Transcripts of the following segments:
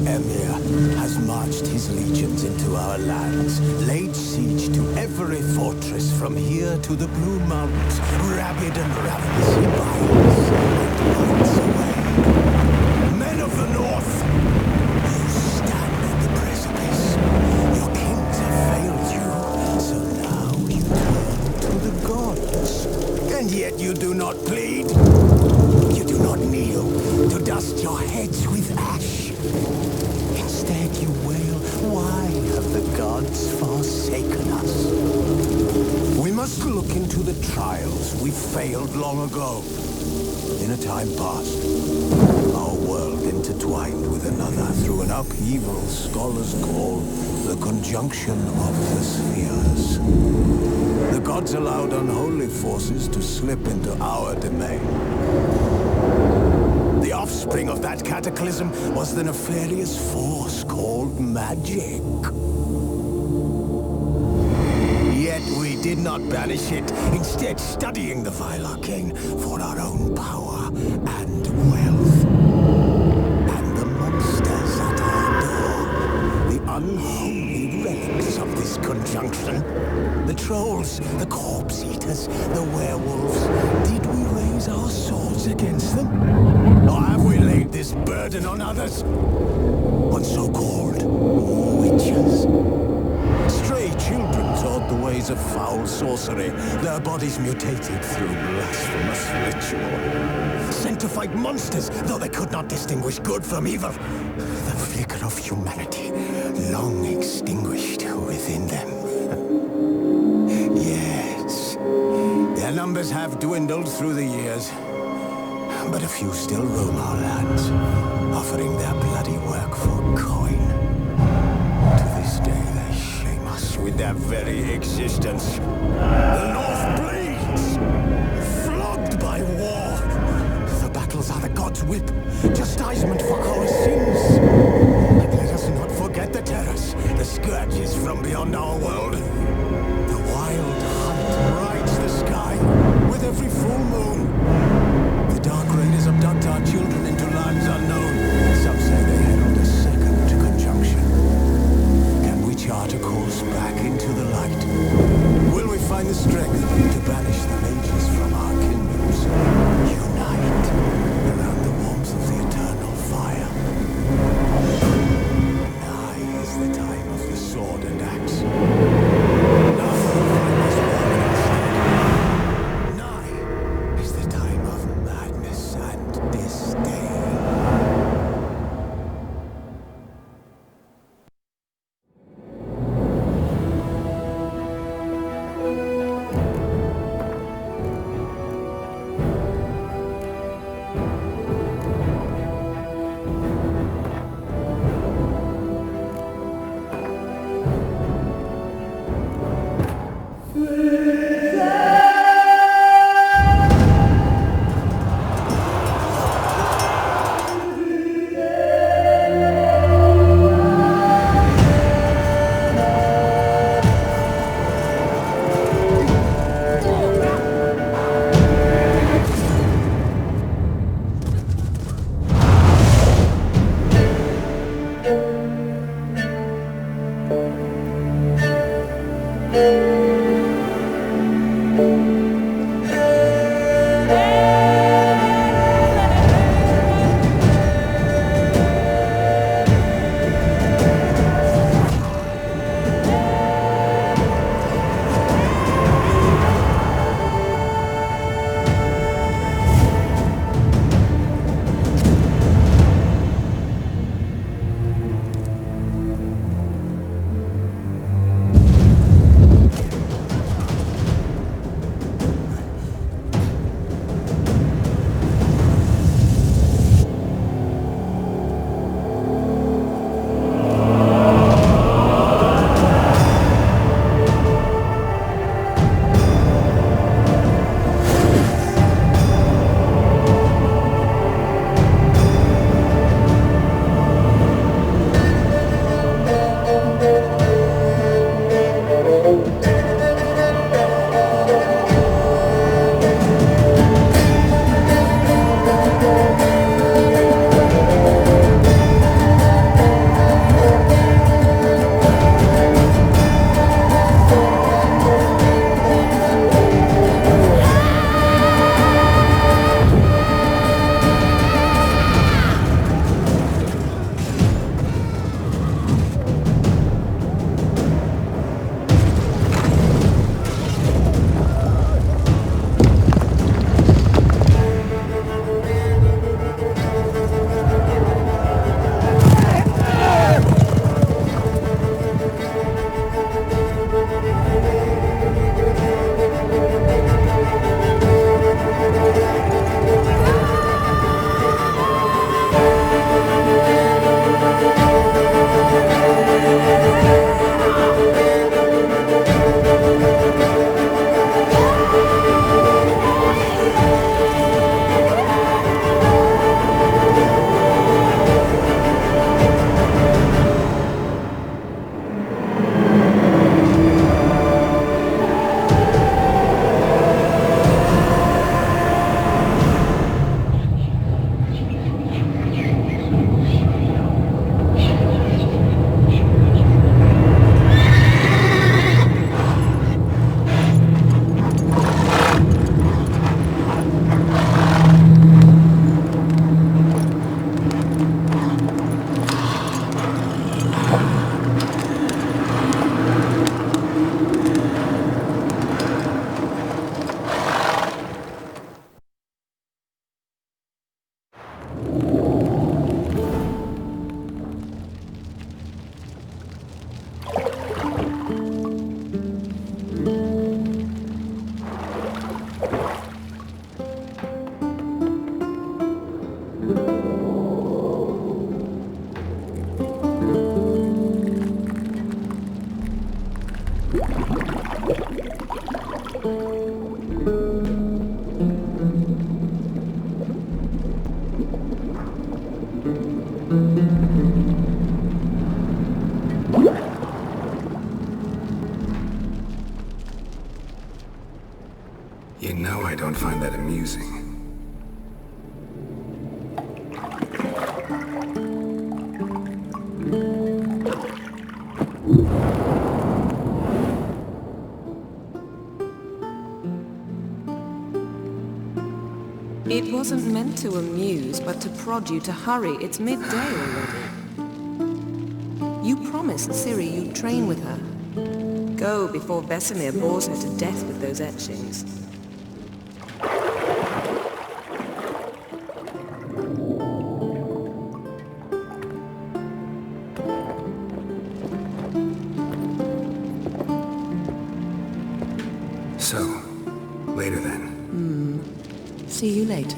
emir has marched his legions into our lands, laid siege to every fortress from here to the Blue Mountains, rabid and ravenous he bites and bites away. Men of the North, you stand at the precipice. Your kings have failed you, so now you turn to the gods. And yet you do not plead. You do not kneel to dust your heads with ash. Instead you wail, why have the gods forsaken us? We must look into the trials we failed long ago. In a time past, our world intertwined with another through an upheaval scholars call the conjunction of the spheres. The gods allowed unholy forces to slip into our domain. The offspring of that cataclysm was the nefarious force called magic. Yet we did not banish it, instead studying the vile arcane for our own power and wealth. And the monsters at our door, the unholy relics of this conjunction, the trolls, the corpse eaters, the werewolves, did we raise our swords against them? Or have we laid this burden on others? On so-called witches? Stray children taught the ways of foul sorcery, their bodies mutated through blasphemous ritual. Sent to fight monsters, though they could not distinguish good from evil. The flicker of humanity, long extinguished within them. Yes, their numbers have dwindled through the years. But a few still roam our lands, offering their bloody work for coin. To this day, they shame us with their very existence. The North bleeds, flogged by war. The battles are the gods' whip, chastisement for our sins. And let us not forget the terrors, the scourges from beyond our world. The wild hunt rides the sky with every full moon. The Dark Raiders abduct our children into lands unknown. Some say they herald a second conjunction. Can we chart a course back into the light? Will we find You know I don't find that amusing. It wasn't meant to amuse, but to prod you to hurry. It's midday already. You promised Ciri you'd train with her. Go before Vesemir bores her to death with those etchings. So, later then. See you later.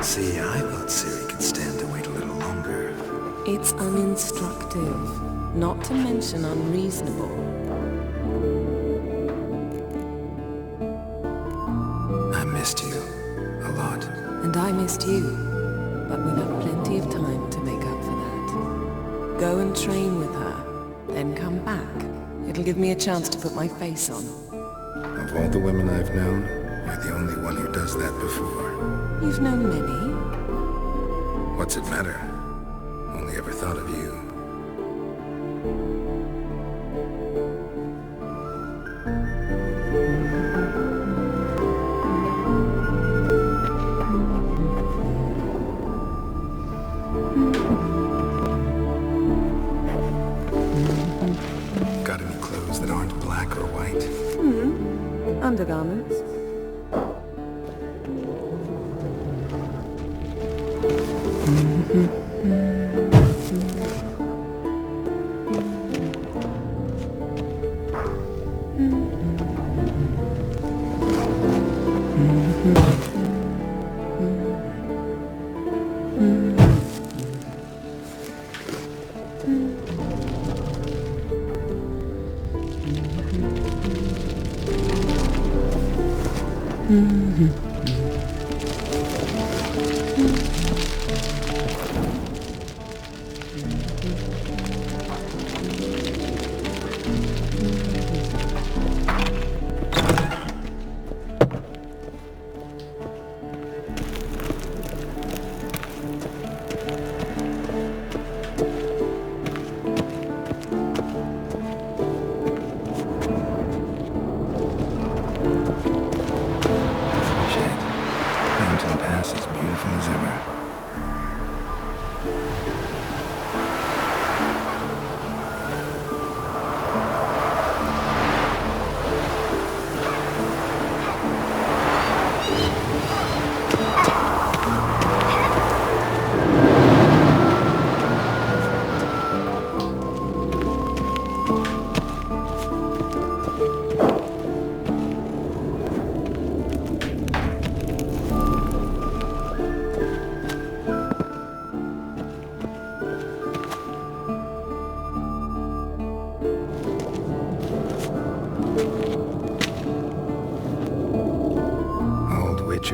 See, I thought Ciri could stand to wait a little longer. It's uninstructive, not to mention unreasonable. I missed you. A lot. And I missed you, but we'll have plenty of time to make up for that. Go and train with her, then come back. It'll give me a chance to put my face on. Of all the women I've known, you're the only one who does that before. You've known many. What's it matter? Only ever thought of you. Got any clothes that aren't black or white? Undergarments.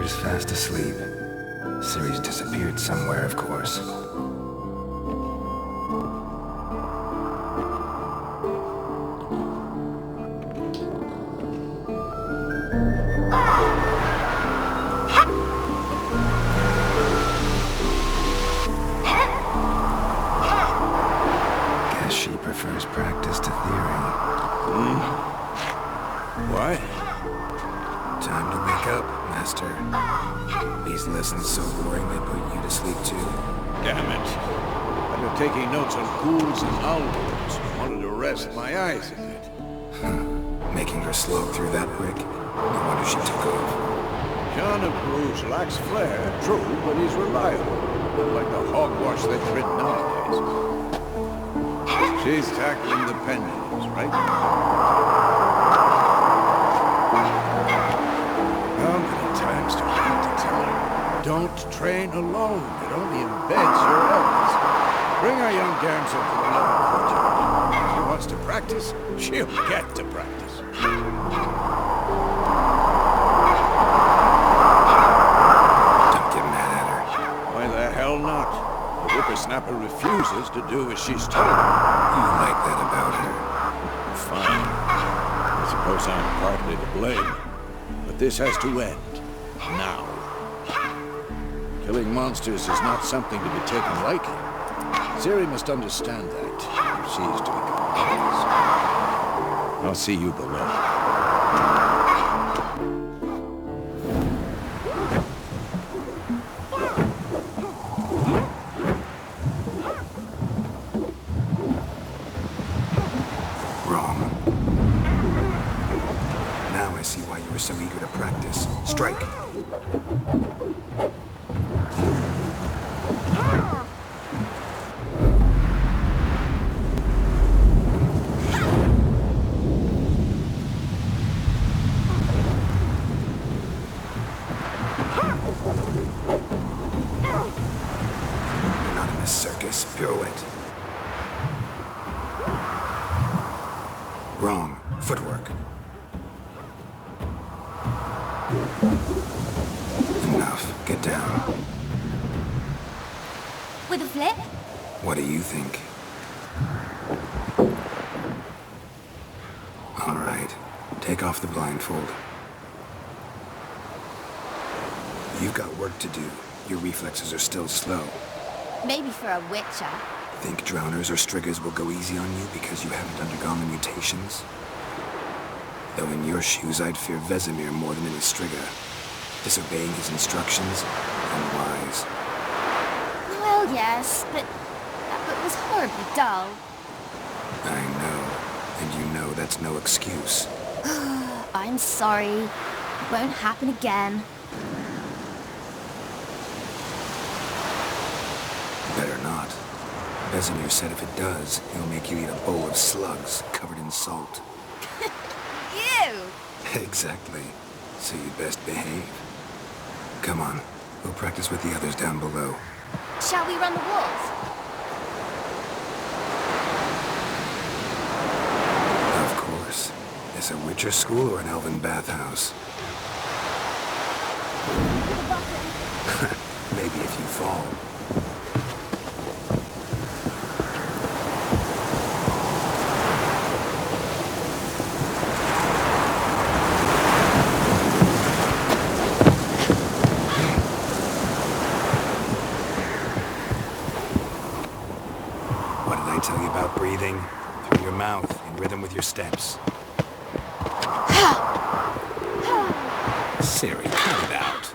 creature's fast asleep. Ciri's disappeared somewhere, of course. Guess she prefers practice to theory. What? Time to wake up, Master. These lessons so boring they put you to sleep too. Damn it. I've been taking notes on ghouls and owls. Wanted to rest my eyes a bit. Making her slog through that brick? No wonder she took off. John of Bruges lacks flair, true, but he's reliable. Unlike the hogwash that's written nowadays. She's tackling the pendulums, right? How many times do I have to tell her? Don't train alone. It only embeds your errors. Bring our young damsel to the level courtyard. If she wants to practice, she'll get to practice. Don't get mad at her. Why the hell not? The whippersnapper refuses to do as she's told. You like that about her. Fine. I suppose I'm partly to blame. But this has to end. Now. Killing monsters is not something to be taken lightly. Ciri must understand that if she's to become wise. I'll see you below. Wrong. Now I see why you were so eager to practice. Strike. You're not in a circus. Pirouette. Wrong. Footwork. Enough. Get down. With a flip? What do you think? All right. Take off the blindfold. You've got work to do. Your reflexes are still slow. Maybe for a witcher. Think drowners or striggers will go easy on you because you haven't undergone the mutations? Though in your shoes, I'd fear Vesemir more than any strigger. Disobeying his instructions, unwise. Well, yes, but that book was horribly dull. I know, and you know that's no excuse. I'm sorry. It won't happen again. Better not. Vesemir said if it does, he'll make you eat a bowl of slugs covered in salt. Ew! Exactly. So you'd best behave. Come on, we'll practice with the others down below. Shall we run the walls? Of course. Is a Witcher school or an elven bathhouse? Maybe if you fall. What did I tell you about breathing? Through your mouth, in rhythm with your steps. Ciri, cut it out.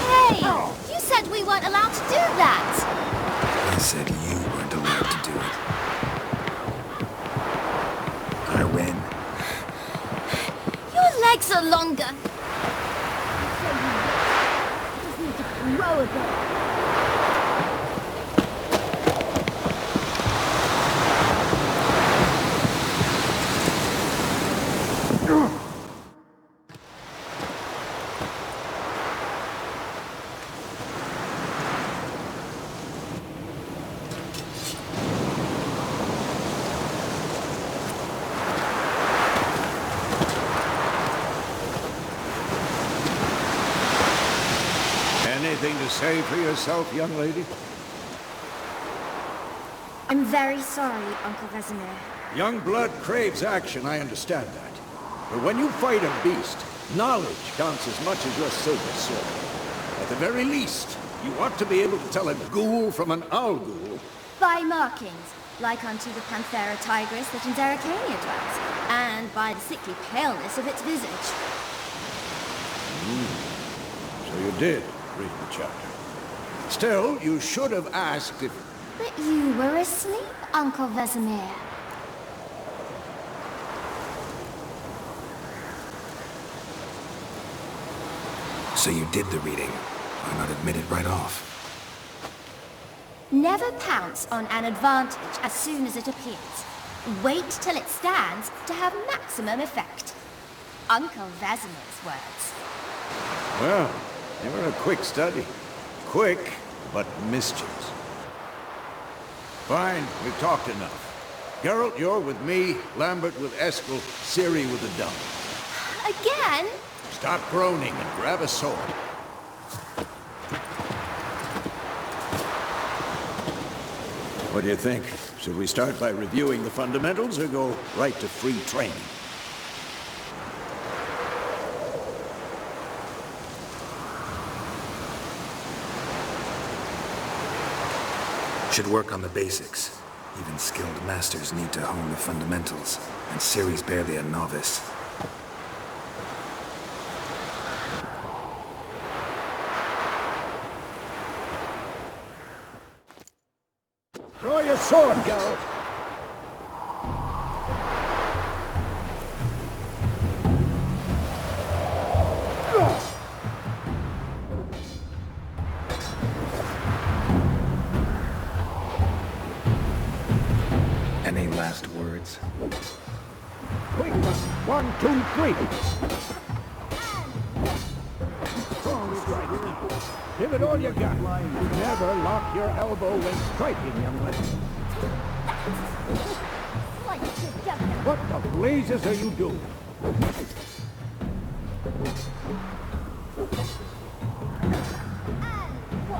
Hey! You said we weren't allowed to do that! I said you weren't allowed to do it. I win. Your legs are longer. Just need to grow a bit. Anything to say for yourself, young lady? I'm very sorry, Uncle Vesemir. Young blood craves action, I understand that. But when you fight a beast, knowledge counts as much as your silver sword. At the very least, you ought to be able to tell a ghoul from an owl ghoul. By markings, like unto the Panthera tigris that in Zeracania dwells, and by the sickly paleness of its visage. So you did read the chapter. Still, you should have asked if... But you were asleep, Uncle Vesemir. So you did the reading. Why not admit it right off? Never pounce on an advantage as soon as it appears. Wait till it stands to have maximum effect. Uncle Vesemir's words. Well, you were a quick study. Quick, but mischievous. Fine, we've talked enough. Geralt, you're with me, Lambert with Eskel, Ciri with the dump. Again? Stop groaning and grab a sword. What do you think? Should we start by reviewing the fundamentals or go right to free training? Should work on the basics. Even skilled masters need to hone the fundamentals, and Ciri's barely a novice. Draw your sword, Geralt. Any last words? Quick, 1, 2, 3. Strong strike now. Give it all you got. Never lock your elbow when striking, young lady. What the blazes are you doing?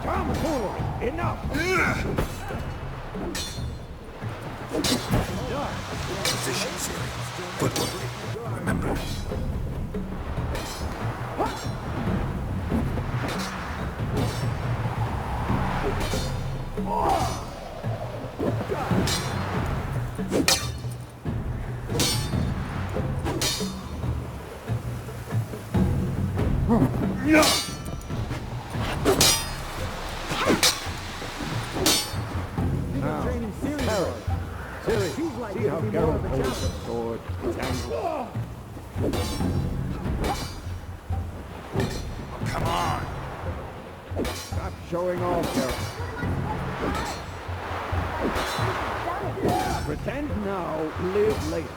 Tomfoolery! Enough! Position, Ciri. Footwork. Remember. No! Ciri, see how Geralt holds the sword. Come on! Stop showing off, Geralt. Pretend now, live later.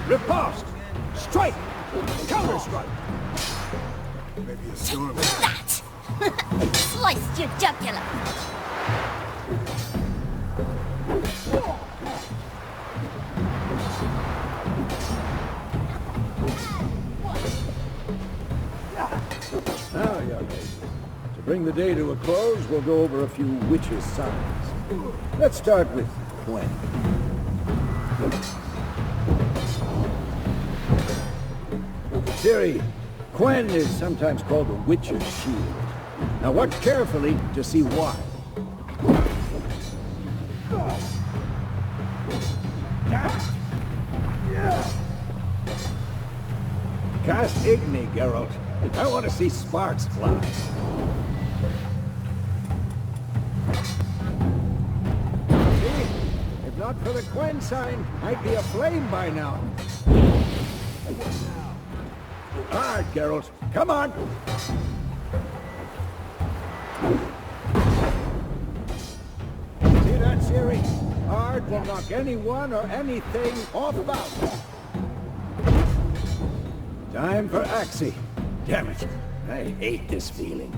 Riposte! Strike! Counter-strike! Maybe a storm. That! Sliced your jugular! Now, young lady, to bring the day to a close, we'll go over a few witches' signs. Let's start with Gwen. Ciri, Gwen is sometimes called the Witch's Shield. Now watch carefully to see why. Cast Igni, Geralt. I want to see sparks fly. See? If not for the Gwen sign, I'd be aflame by now. All right, Geralt. Come on! See that, Ciri? Ard will knock anyone or anything off balance. Time for Axie. Damn it. I hate this feeling.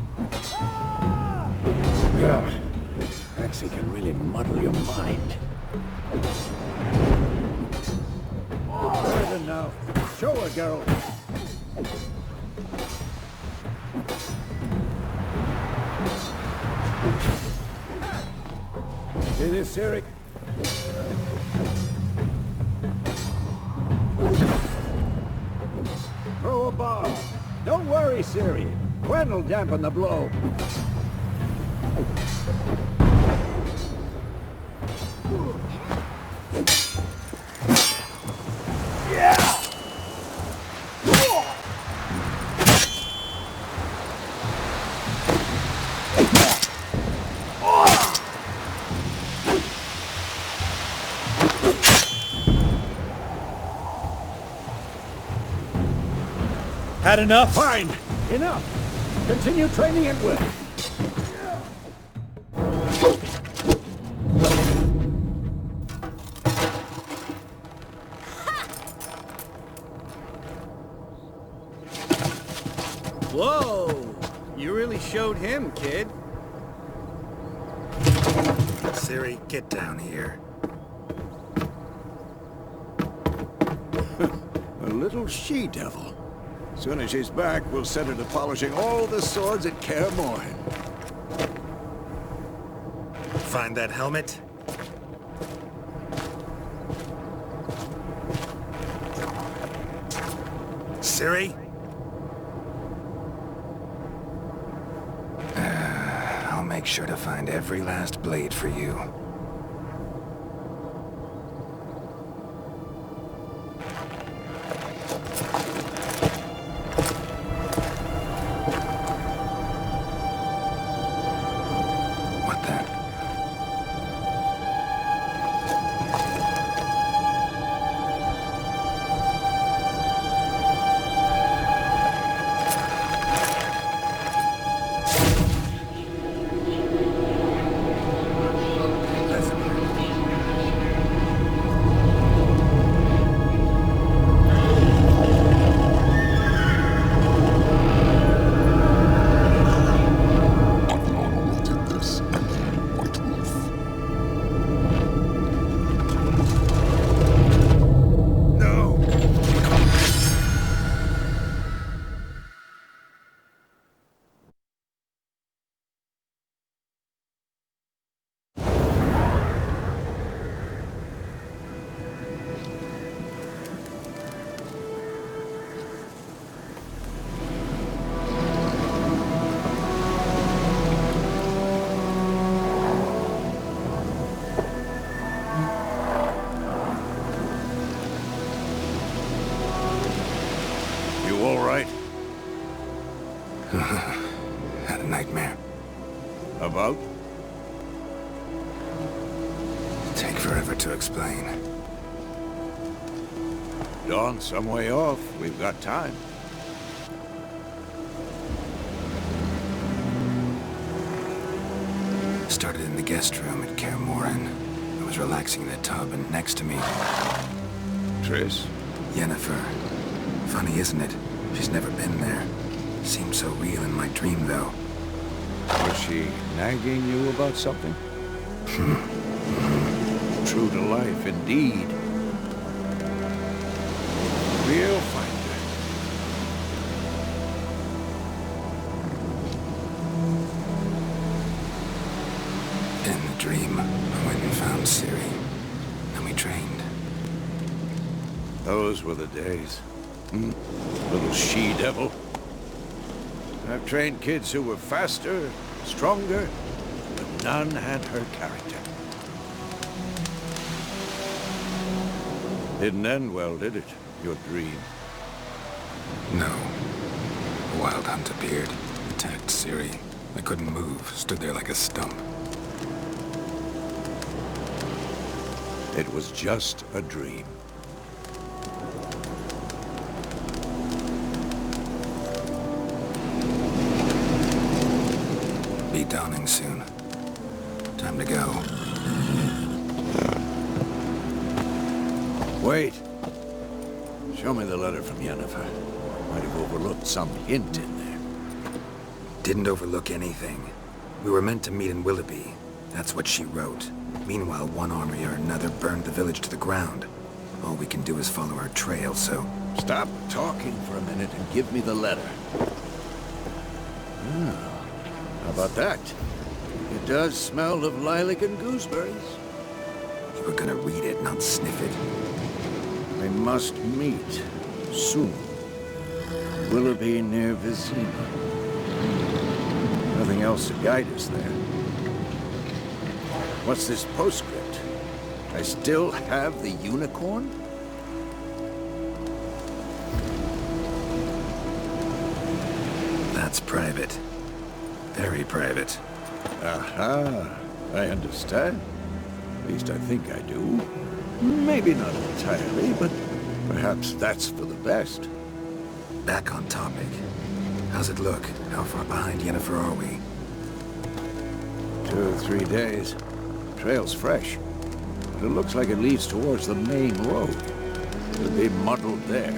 Ugh. Axie can really muddle your mind. Better now. Show her, Geralt. See this, Siri? Throw a bomb. Don't worry, Siri. Gwen will dampen the blow. Had enough? Fine. Enough. Continue training at will. Whoa! You really showed him, kid. Siri, get down here. A little she-devil. As soon as she's back, we'll set her to polishing all the swords at Kaer Morhen. Find that helmet? Siri? I'll make sure to find every last blade for you. Had a nightmare. About? Take forever to explain. Dawn's some way off. We've got time. Started in the guest room at Kaer Morhen. I was relaxing in a tub, and next to me... Triss? Yennefer. Funny, isn't it? She's never been there. Seemed so real in my dream, though. Was she nagging you about something? True to life, indeed. We'll find her. In the dream, I went and found Ciri. And we trained. Those were the days. Little she-devil. I've trained kids who were faster, stronger, but none had her character. Didn't end well, did it? Your dream? No. A wild hunt appeared, attacked Ciri. I couldn't move, stood there like a stump. It was just a dream. Be dawning soon. Time to go. Wait. Show me the letter from Yennefer. Might have overlooked some hint in there. Didn't overlook anything. We were meant to meet in Willoughby. That's what she wrote. Meanwhile, one army or another burned the village to the ground. All we can do is follow our trail, so... Stop talking for a minute and give me the letter. How about that? It does smell of lilac and gooseberries. You were gonna read it, not sniff it. We must meet soon. Willoughby near Vizima. Nothing else to guide us there. What's this postscript? I still have the unicorn? That's private. Very private. Aha, I understand. At least I think I do. Maybe not entirely, but perhaps that's for the best. Back on topic. How's it look? How far behind Yennefer are we? 2 or 3 days. Trail's fresh, but it looks like it leads towards the main road. It'll be muddled there.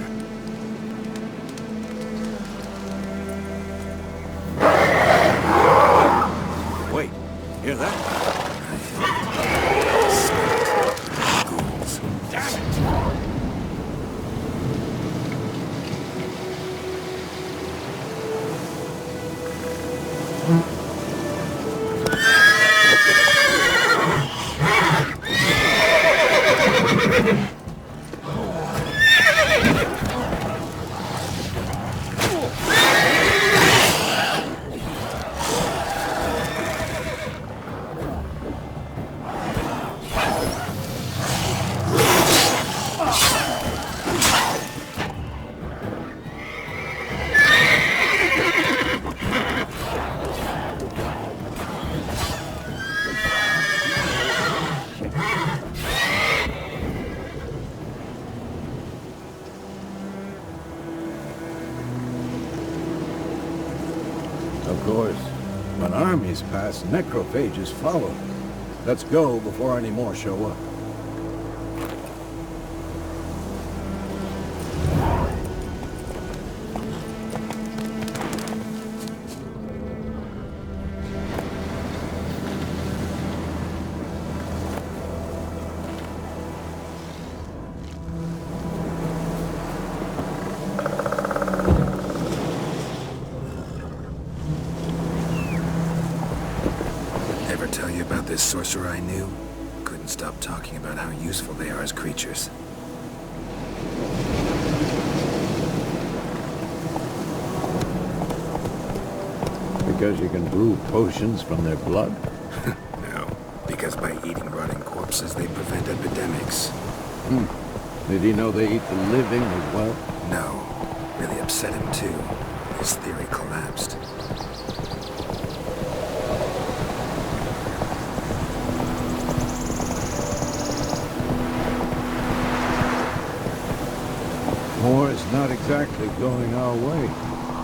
Wait, hear that? Ghouls. Damn it! Of course, when armies pass, necrophages follow. Let's go before any more show up. Ever tell you about this sorcerer I knew? Couldn't stop talking about how useful they are as creatures. Because you can brew potions from their blood? No, because by eating rotting corpses, they prevent epidemics. Did he know they eat the living as well? No, really upset him too. His theory collapsed. War is not exactly going our way.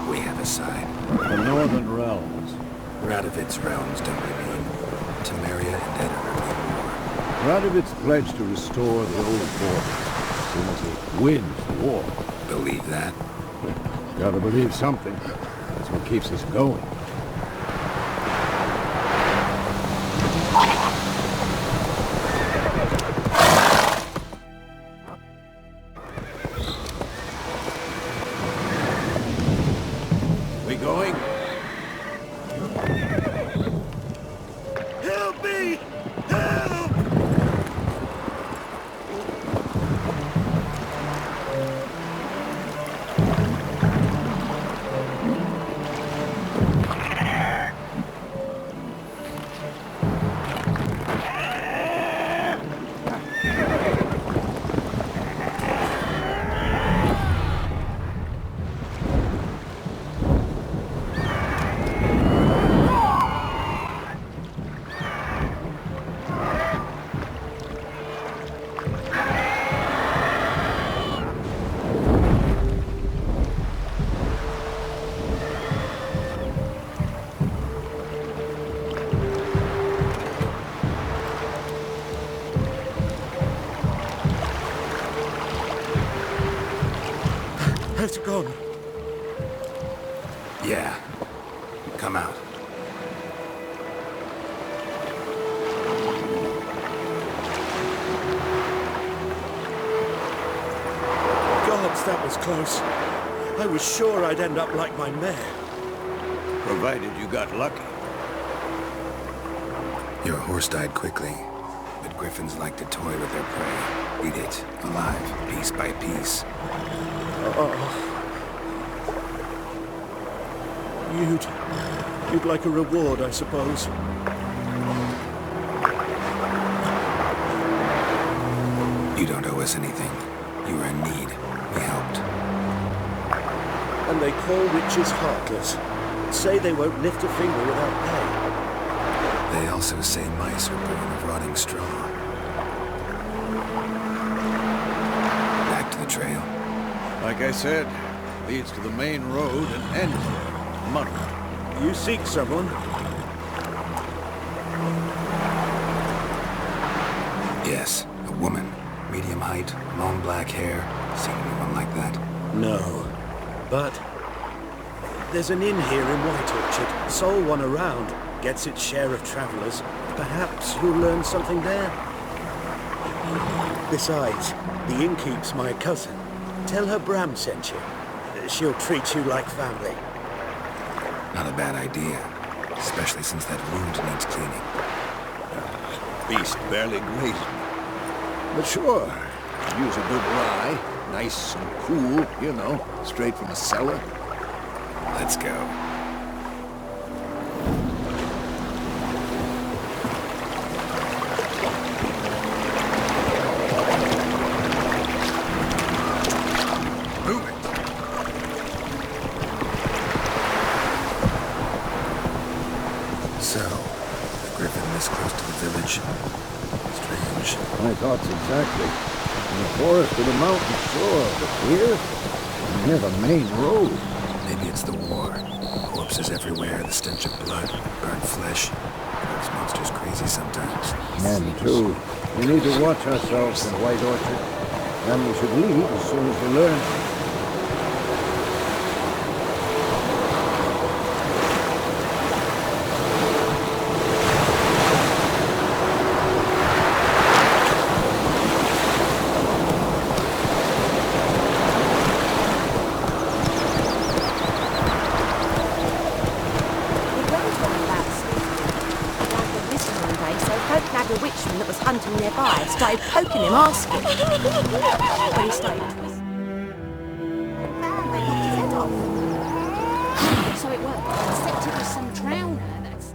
We have a side. The Northern Realms. Radovid's realms don't remain. Temeria and Edda remain more. Radovid's pledged to restore the old border as soon as he wins the war. Believe that? Gotta believe something. That's what keeps us going. We going? Help me! Help! Has it gone? Yeah. Come out. Gods, that was close. I was sure I'd end up like my mare. Provided you got lucky. Your horse died quickly, but griffins like to toy with their prey. Eat it, alive, piece by piece. You'd like a reward, I suppose. You don't owe us anything. You were in need. We helped. And they call witches heartless. Say they won't lift a finger without pay. They also say mice are born of rotting straw. Back to the trail. Like I said, leads to the main road and ends there. Money. You seek someone? Yes, a woman. Medium height, long black hair. Seen anyone like that? No. But there's an inn here in White Orchard. Sole one around. Gets its share of travelers. Perhaps you'll learn something there. Besides, the innkeep's my cousin. Tell her Bram sent you. She'll treat you like family. Not a bad idea. Especially since that wound needs cleaning. Beast barely grazed me. But sure, use a good rye. Nice and cool, you know, straight from the cellar. Let's go. Move it. So, a griffin this close to the village. Strange. My thoughts exactly. In the forest or the mountain, sure, but here? Near the main road. Maybe it's the war. Corpses everywhere, the stench of blood, burnt flesh. Those monsters crazy sometimes. Men, too. We need to watch ourselves in White Orchard. And we should leave as soon as we learn. Hunting nearby, started poking him, asking. When he started they knocked his head off. So it worked, except it was some drowner that's...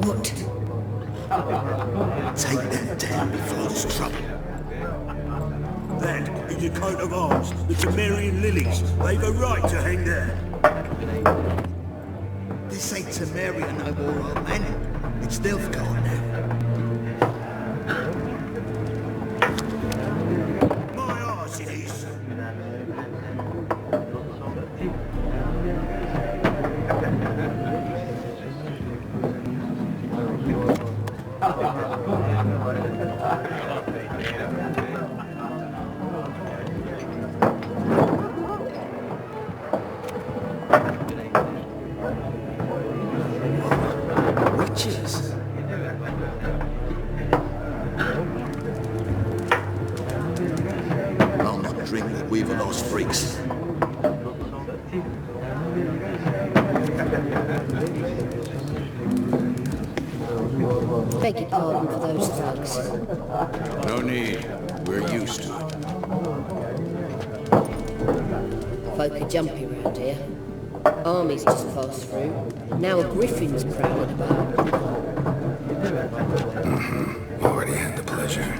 What? Take them down before there's trouble. That is a coat of arms, the Temerian lilies. They've a right to hang there. This ain't Temeria no more, old man. It's Nilfgaard now. My arse it is. Witches. I'll not drink with weaver-lost freaks. Beg your pardon for those thugs. No need. We're used to it. Folk are jumpy round here. Armies just passed through. Now a griffin's prowling about. Already had the pleasure.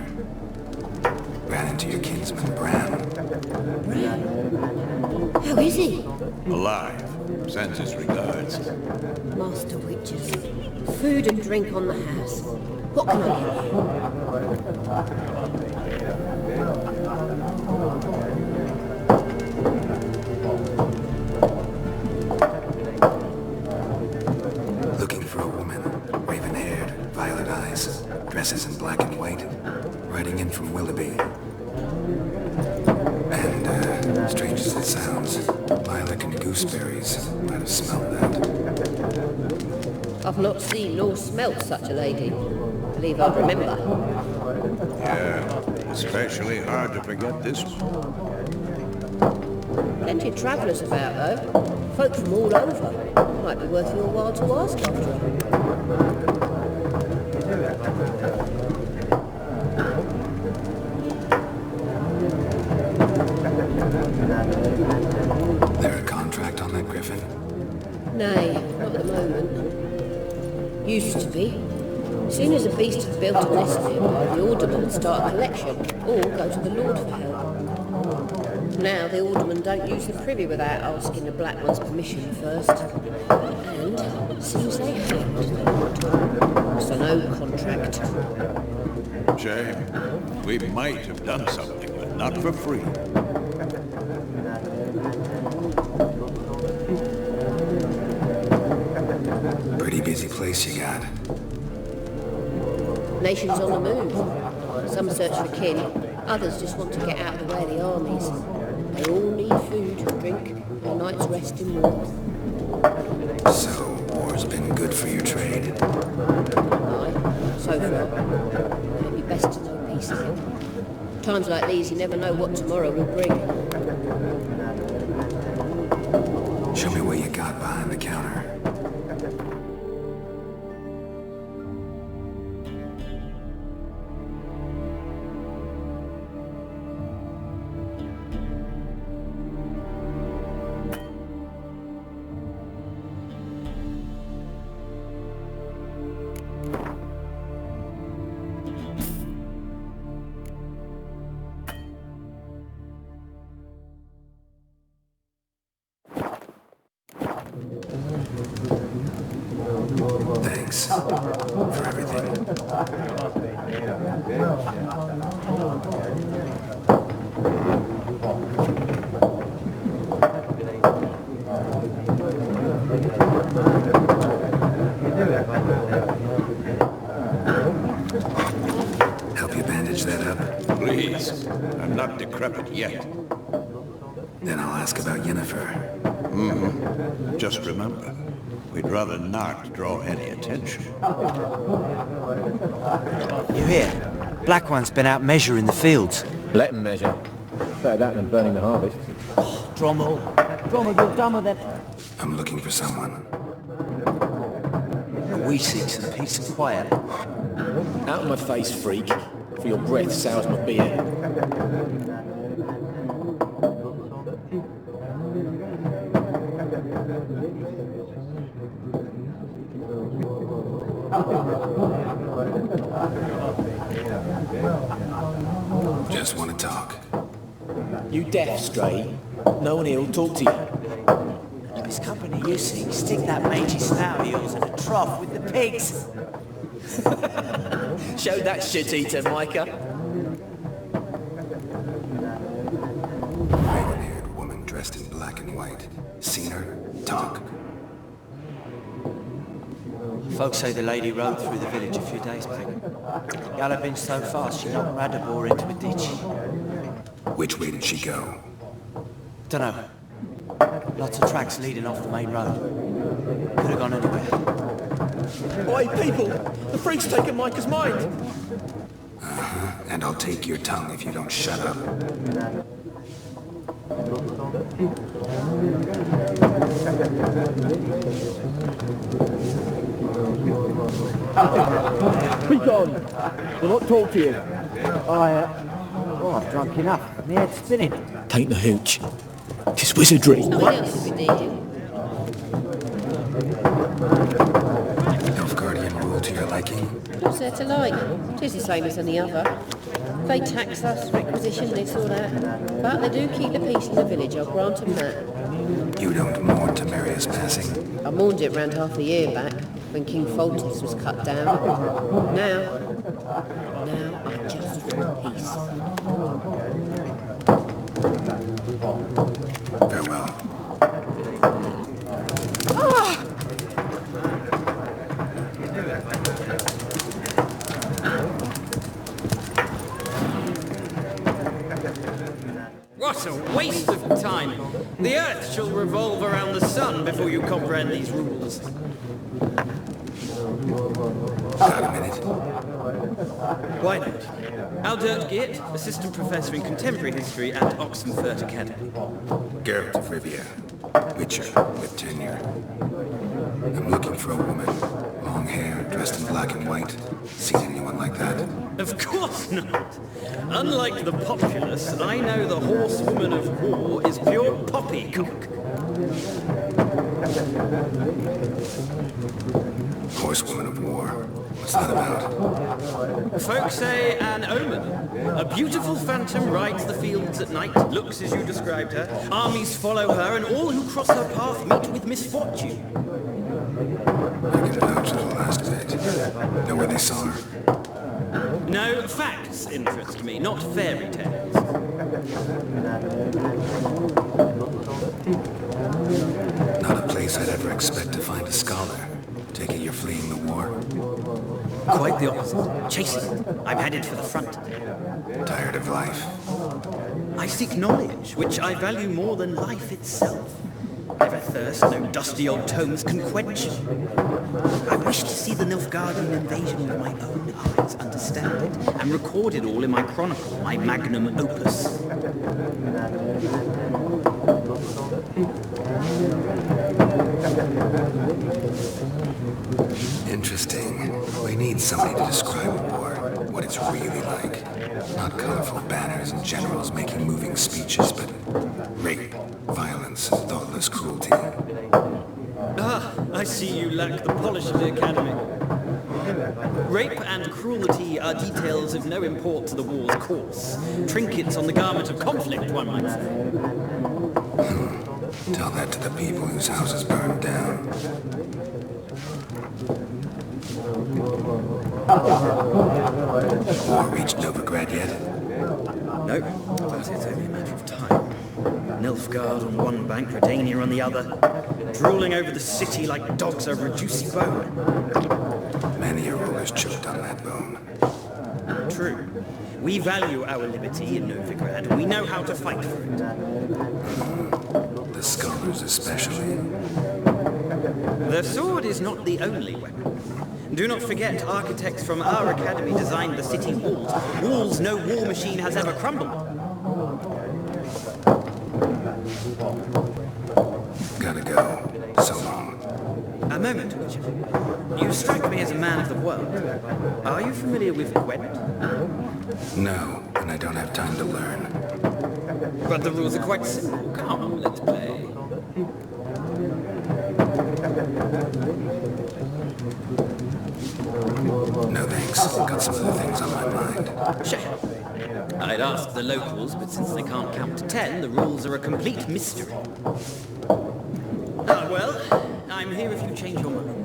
Ran into your kinsman, Bram. How is he? Alive. Sends his regards. Master witches. Food and drink on the house. What can I get you? Looking for a woman. Raven-haired, violet eyes. Dresses in black and white. Riding in from Willoughby. And, strange as it sounds, lilac and gooseberries. Might have smelled that. I've not seen nor smelt such a lady. Believe I'd remember. Yeah, especially hard to forget this one. Plenty of travellers about, though. Folk from all over. Might be worth your while to ask after her. There a contract on that Griffin? Nay, not at the moment. Used to be. As soon as a beast is built on this nearby, the alderman would start a collection, or go to the Lord for help. Now the aldermen don't use the privy without asking the Black One's permission first. And seems they haven't. So no contract. Shame. We might have done something, but not for free. Pretty busy place you got. Nations on the move. Some search for kin, others just want to get out of the way of the armies. They all need food, drink, and a night's rest in warmth. So, war's been good for your trade? Aye, so far. It'd be best to know peace ahead. Times like these, you never know what tomorrow will bring. Show me what you got behind the counter. Thanks for everything. Help you bandage that up? Please. I'm not decrepit yet. Then I'll ask about Yennefer. Just remember, we'd rather not draw any attention. You hear? Black One's been out measuring the fields. Let them measure. Better that than burning the harvest. Drommel. Drommel, you're done with it. I'm looking for someone. We seek some peace and quiet. Out of my face, freak. For your breath sours my beer. Just want to talk. You deaf, Stray? No one here will talk to you. This company you seek, stick that mangy snout of yours in a trough with the pigs. Show that shit-eater, Micah. Raven-haired woman dressed in black and white. Seen her? Talk. Folks say the lady rode through the village a few days back. Y'all have been so fast she knocked Radabor into a ditch. Which way did she go? Dunno. Lots of tracks leading off the main road. Could have gone anywhere. Oi, people! The freak's taken Micah's mind! And I'll take your tongue if you don't shut up. Be gone! We'll not talk to you. I've drunk enough. My head's spinning. Tain't the hooch. It's wizardry. Nothing else to be needed. Nilfgaardian rule to your liking? What's there to like? Tis the same as any other. They tax us, requisition this or that. But they do keep the peace in the village, I'll grant them that. You don't mourn Temeria's passing? I mourned it round half a year back, when King Foltest was cut down. Now I just want peace. Farewell. What a waste of time! The Earth shall revolve around the sun before you comprehend these rules. Got a minute? Why not? Aldert Geert, assistant professor in contemporary history at Oxenfurt Academy. Geralt of Rivia, Witcher with tenure. I'm looking for a woman. Long hair, dressed in black and white. Seen anyone like that? Of course not. Unlike the populace, I know the horsewoman of war is pure poppycock. Horsewoman of war. What's that about? Folks say an omen. A beautiful phantom rides the fields at night, looks as you described her. Armies follow her, and all who cross her path meet with misfortune. I can vouch for the last bit. Know where they saw her? No, facts interest me, not fairy tales. Not a place I'd ever expect to find a scholar. Take it you're fleeing the war? Quite the opposite. Chasing. I'm headed for the front. Tired of life? I seek knowledge, which I value more than life itself. I've a thirst no dusty old tomes can quench. I wish to see the Nilfgaardian invasion with my own eyes, understand it, and record it all in my chronicle, my magnum opus. Interesting. We need somebody to describe a war, what it's really like. Not colorful banners and generals making moving speeches, but rape, violence, and thoughtless cruelty. Ah, I see you lack the polish of the academy. Rape and cruelty are details of no import to the war's course. Trinkets on the garment of conflict, one might say. Tell that to the people whose houses burned down. War reached Novigrad yet? No, but it's only a matter of time. Nilfgaard on one bank, Redania on the other, drooling over the city like dogs over a juicy bone. Many a ruler's choked on that bone. True. We value our liberty in Novigrad. We know how to fight for it. The scholars especially. The sword is not the only weapon. Do not forget, architects from our academy designed the city walls. Walls no war machine has ever crumbled. Gotta go. So long. A moment, Witcher. You strike me as a man of the world. Are you familiar with Gwent? No, and I don't have time to learn. But the rules are quite simple. Come, let's play. No thanks. Got some other things on my mind. Shame. I'd ask the locals, but since they can't count to 10, the rules are a complete mystery. Ah, well, I'm here if you change your mind.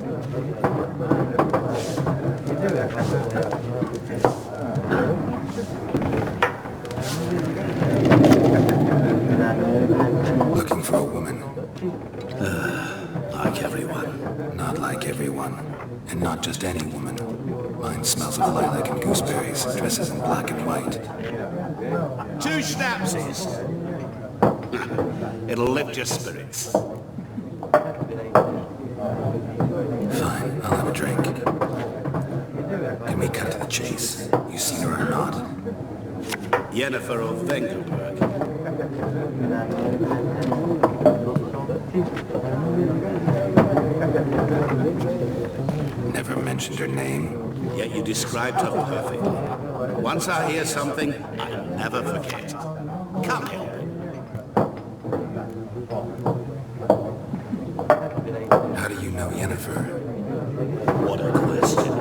Looking for a woman. Like everyone. Not like everyone. And not just any woman. Mine smells of lilac and gooseberries, dresses in black and white. 2 schnapsies. It'll lift your spirits. Fine, I'll have a drink. Can we cut to the chase? You seen her or not? Yennefer of Vengelberg. Never mentioned her name. Yet you described her perfectly. Once I hear something, I'll never forget. Come here. How do you know Yennefer? What a question.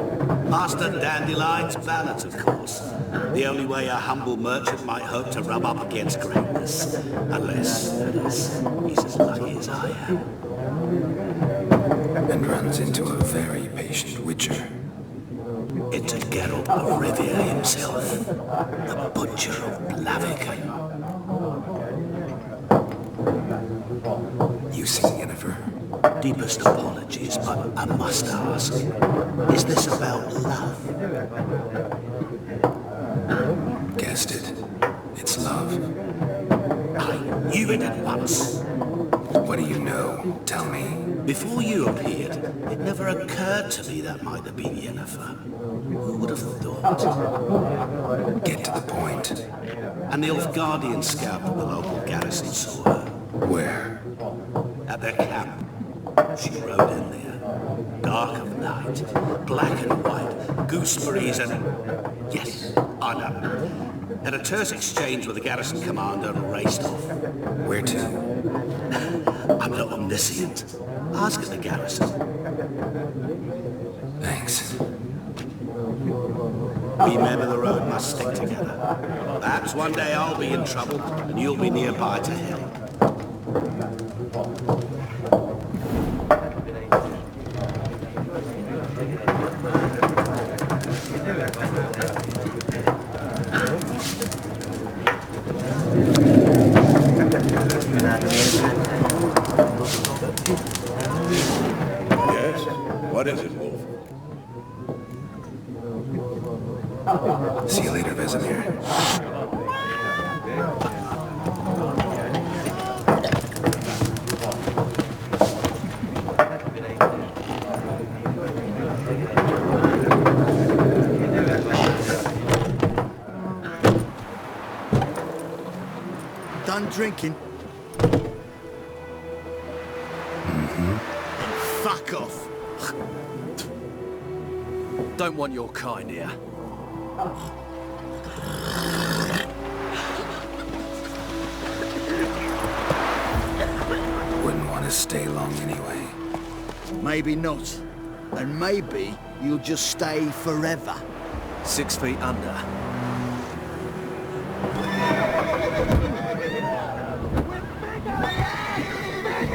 Master Dandelion's ballads, of course. The only way a humble merchant might hope to rub up against greatness. Unless, that is, he's as lucky as I am. And runs into a very patient witcher. Into Geralt of Rivia himself, the Butcher of Blaviken. You seen Yennefer? Deepest apologies, but I must ask, is this about love? Guessed it. It's love. I knew it at once. What do you know? So, tell me. Before you appeared, it never occurred to me that might have been Yennefer. Who would have thought? Get to the point. And the Nilfgaardian scout of the local garrison saw her. Where? At their camp. She rode in there. Dark of night, black and white, gooseberries and... Yes, I know. Had a terse exchange with the garrison commander and raced off. Where to? I'm not omniscient. Ask at the garrison. Thanks. We men of the road must stick together. Perhaps one day I'll be in trouble and you'll be nearby to help. Yes? What is it, Wolf? See you later, Vesemir. Done drinking? Fuck off. Don't want your kind here. Wouldn't want to stay long anyway. Maybe not. And maybe you'll just stay forever. 6 feet under.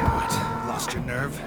What? Lost your nerve?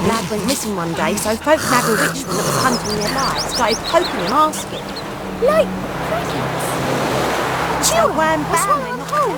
Lad went missing one day, so folk had a witchman that was hunting their lives, started poking him, asking. Like crickets. Chill, wham, bam, in the hole.